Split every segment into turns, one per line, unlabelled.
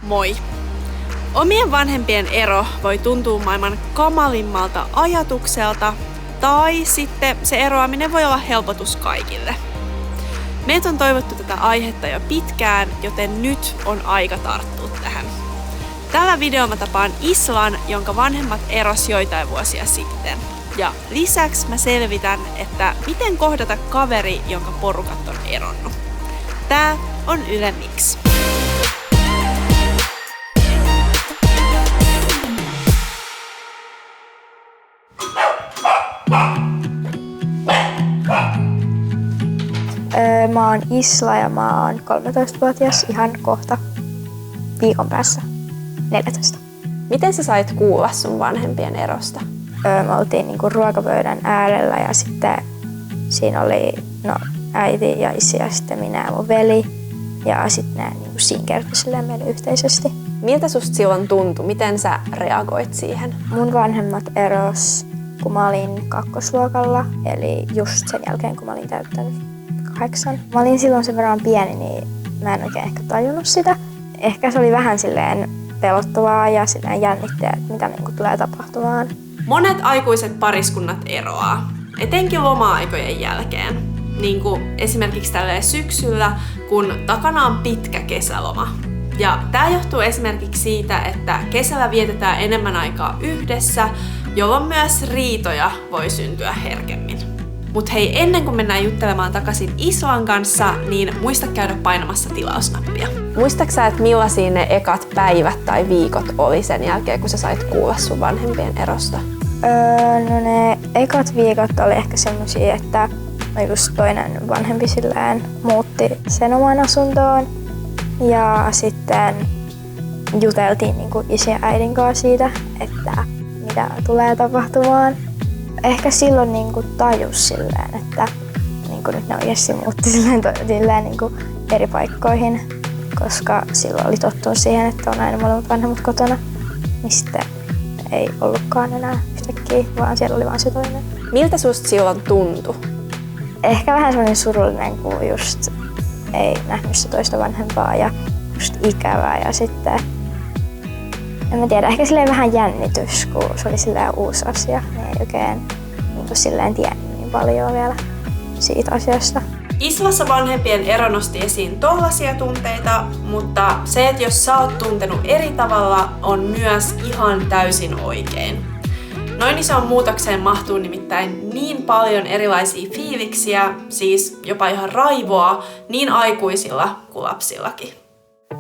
Moi! Omien vanhempien ero voi tuntua maailman kamalimmalta ajatukselta, tai sitten se eroaminen voi olla helpotus kaikille. Meitä on toivottu tätä aihetta jo pitkään, joten nyt on aika tarttua tähän. Tällä videolla mä tapaan Islan, jonka vanhemmat eros joitain vuosia sitten. Ja lisäksi mä selvitän, että miten kohdata kaveri, jonka porukat on eronnut. Tää on Yle Mix.
Mä oon Isla ja mä oon 13-vuotias ihan kohta viikon päässä 14.
Miten sä sait kuulla sun vanhempien erosta?
Me oltiin niinku ruokapöydän äärellä ja sitten siinä oli äiti ja isi ja sitten minä ja mun veli. Ja sitten ne niinku siinä kertoi silleen meille yhteisesti.
Miltä susta silloin tuntui? Miten sä reagoit siihen?
Mun vanhemmat eros, kun mä olin kakkosluokalla, eli just sen jälkeen kun mä olin täyttänyt 8. Mä olin silloin sen verran pieni, niin mä en oikein ehkä tajunnut sitä. Ehkä se oli vähän silleen pelottavaa ja silleen jännittää, että mitä niinku tulee tapahtumaan.
Monet aikuiset pariskunnat eroaa, etenkin loma-aikojen jälkeen. Niin kuin esimerkiksi tälleen syksyllä, kun takana on pitkä kesäloma. Ja tää johtuu esimerkiksi siitä, että kesällä vietetään enemmän aikaa yhdessä, jolloin myös riitoja voi syntyä herkemmin. Mut hei, ennen kuin mennään juttelemaan takaisin Islan kanssa, niin muista käydä painamassa tilausnappia.
Muistatko sä, että millaisia ne ekat päivät tai viikot oli sen jälkeen, kun sä sait kuulla sun vanhempien erosta?
No ne ekat viikot oli ehkä semmosia, että just toinen vanhempi silleen muutti sen omaan asuntoon. Ja sitten juteltiin niinku isi ja äidin kanssa siitä, että mitä tulee tapahtumaan. Ehkä silloin niinku tajus silleen, että niinku nyt ne oikeasti muutti silleen niinku eri paikkoihin, koska silloin oli tottunut siihen, että on aina molemmat vanhemmat kotona, niin sitten ei ollutkaan enää yhtäkkiä, vaan siellä oli vaan se toinen.
Miltä susta silloin tuntui?
Ehkä vähän semmoinen surullinen, kun just ei nähnyt sitä toista vanhempaa ja just ikävää ja sitten en mä tiedä, ehkä silleen vähän jännitys, kun se oli silleen uusi asia. Ne ei oikein niin silleen tiennyt niin paljon vielä siitä asiasta.
Islassa vanhempien ero nosti esiin tollaisia tunteita, mutta se, että jos sä oot tuntenut eri tavalla, on myös ihan täysin oikein. Noin isoon muutokseen mahtuu nimittäin niin paljon erilaisia fiiliksiä, siis jopa ihan raivoa, niin aikuisilla kuin lapsillakin.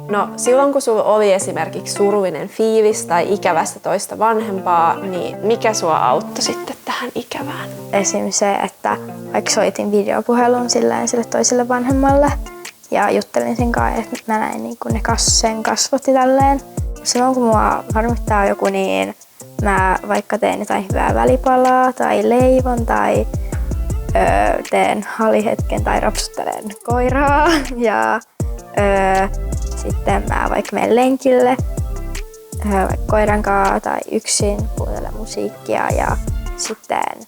No silloin kun sulla oli esimerkiksi surullinen fiilis tai ikävästä toista vanhempaa, niin mikä sua auttoi sitten tähän ikävään?
Esim. Se, että vaikka soitin videopuhelun sille toiselle vanhemmalle ja juttelin sen kanssa, että mä näin niin kun ne sen kasvot ja tälleen. Silloin kun mua harmittaa joku, niin mä vaikka teen jotain hyvää välipalaa tai leivon tai teen halihetken tai rapsuttelen koiraa ja sitten mä vaikka menen lenkille vaikka koiran kanssa tai yksin kuuntelen musiikkia ja sitten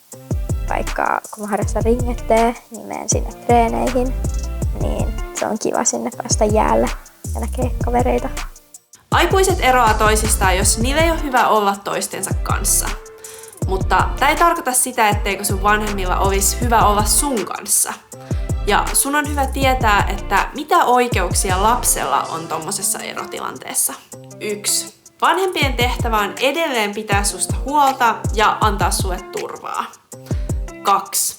vaikka kun mä harrastan ringetteä, niin menen sinne treeneihin, niin se on kiva sinne päästä jäälle ja näkee kavereita.
Aikuiset eroaa toisistaan, jos niillä ei ole hyvä olla toistensa kanssa. Mutta tämä ei tarkoita sitä, etteikö sun vanhemmilla olisi hyvä olla sun kanssa. Ja sun on hyvä tietää, että mitä oikeuksia lapsella on tommosessa erotilanteessa. 1. Vanhempien tehtävä on edelleen pitää susta huolta ja antaa sulle turvaa. 2.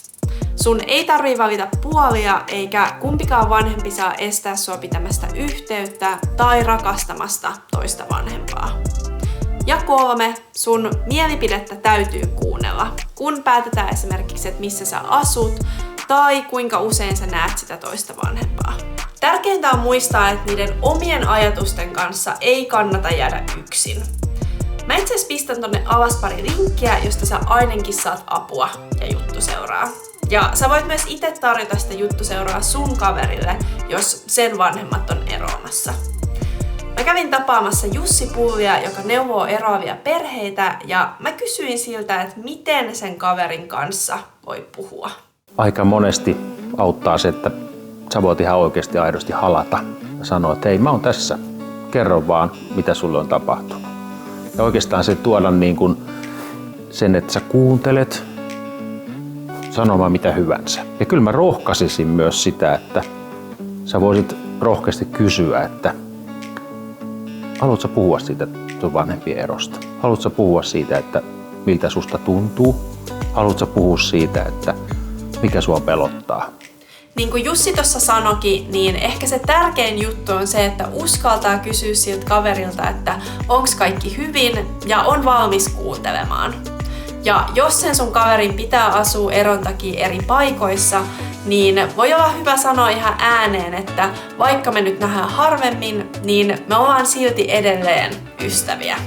Sun ei tarvii valita puolia, eikä kumpikaan vanhempi saa estää sua pitämästä yhteyttä tai rakastamasta toista vanhempaa. Ja 3. Sun mielipidettä täytyy kuunnella, kun päätetään esimerkiksi, että missä sä asut tai kuinka usein sä näet sitä toista vanhempaa. Tärkeintä on muistaa, että niiden omien ajatusten kanssa ei kannata jäädä yksin. Mä itse asiassa pistän tonne alas pari linkkiä, josta sä ainakin saat apua ja juttuseuraa. Ja sä voit myös itse tarjota sitä juttuseuraa sun kaverille, jos sen vanhemmat on eroamassa. Mä kävin tapaamassa Jussi Pullia, joka neuvoo eroavia perheitä, ja mä kysyin siltä, että miten sen kaverin kanssa voi puhua.
Aika monesti auttaa se, että sä voit ihan oikeasti aidosti halata ja sanoa, että hei, mä oon tässä. kerro vaan, mitä sulle on tapahtunut. Ja oikeastaan se tuoda niin kuin sen, että sä kuuntelet sanomaan mitä hyvänsä. Ja kyllä mä rohkaisisin myös sitä, että sä voisit rohkeasti kysyä, että haluatko puhua siitä sun vanhempien erosta? Haluatko puhua siitä, että miltä susta tuntuu? Haluatko puhua siitä, että mikä sua pelottaa?
Niin kuin Jussi tuossa sanoikin, niin ehkä se tärkein juttu on se, että uskaltaa kysyä siltä kaverilta, että onko kaikki hyvin ja on valmis kuuntelemaan. Ja jos sen sun kaverin pitää asua eron takia eri paikoissa, niin voi olla hyvä sanoa ihan ääneen, että vaikka me nyt nähdään harvemmin, niin me ollaan silti edelleen ystäviä.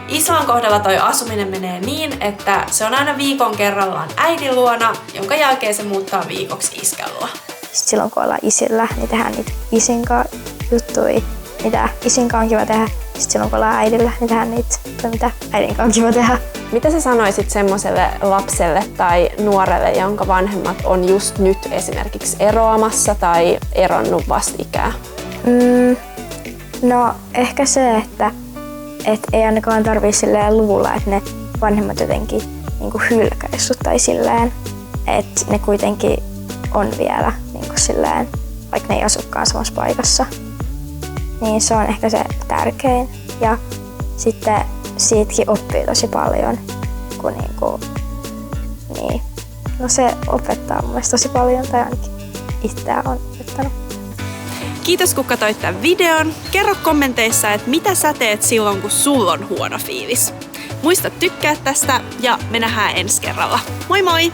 Islan kohdalla toi asuminen menee niin, että se on aina viikon kerrallaan äidin luona, jonka jälkeen se muuttaa viikoksi iskän luo.
Silloin kun ollaan isillä, niin tehdään niitä isin kanssa juttuja, mitä isin kanssa on kiva tehdä. Sitten silloin kun ollaan äidillä, niin tehdään niitä, mitä äidin kanssa on kiva tehdä.
Mitä sä sanoisit semmoiselle lapselle tai nuorelle, jonka vanhemmat on just nyt esimerkiksi eroamassa tai eronnut vastikään?
No ehkä se, että ei ainakaan tarvitse silleen luulla, että ne vanhemmat jotenkin niinku hylkäis sut tai silleen, että ne kuitenkin on vielä niinku silleen, vaikka ne ei asukaan samassa paikassa. Niin se on ehkä se tärkein. Ja sitten siitäkin oppii tosi paljon, kun niin. No se opettaa mun mielestä tosi paljon, tai ainakin itseään on opettanut.
Kiitos kun katsoit tämän videon. Kerro kommenteissa, että mitä sä teet silloin, kun sulla on huono fiilis. Muista tykkää tästä ja me nähdään ensi kerralla. Moi moi!